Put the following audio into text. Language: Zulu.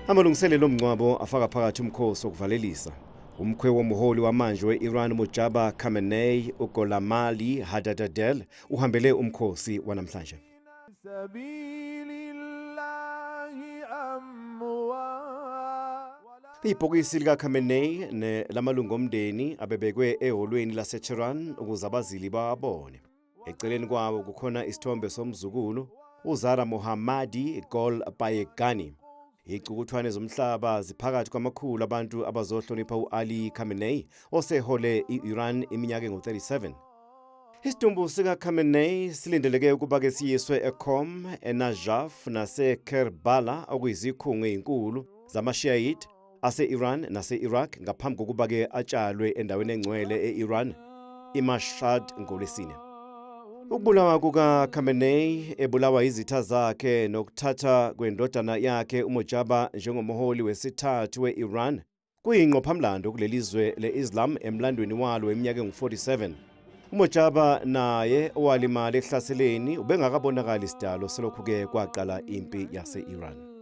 Amalungiselelo omngcwabo afaka phakathi umkhosi wokuvalelisa. Umkhwe womholi wamanje we-Iran Mojtaba Khamenei uGholamali Hadadadel uhambele umkhosi wanamhlanje. Ibhokisi likaKhamenei nelamalungu omndeni abebekwe eholweni laseTehran ukuze abazili babone. Eceleni kwawo kukhona isithombe somzukulu uZahra Mohammadi Golbayegani. Icukuthwane zomhlaba ziphakathi kwamakhulu abantu abazohlonipha u-Ali Khamenei osehole i-Iran iminyaka engu-37. Isidumbu sikaKhamenei silindeleke ukuba-ke siyiswe eQom, eNajaf naseKerbala okuyizikhungo ezinkulu zama-Shiite ase-Iran nase-Iraq ngaphambi kokuba-ke atshalwe endaweni engcwele e-Iran, iMashhad ngolwesine. Ukubulawa kukaKhamenei ebulawa izitha zakhe nokuthatha kwendodana yakhe uMojtaba njengomholi wesithathu we-Iran kuyingqophamlando kuleli zwe le-Islam emlandweni walo weminyaka engu-47. uMojtaba naye owalimala ehlaseleni ubengakabonakali isidalo selokhu-ke kwaqala impi yase-Iran.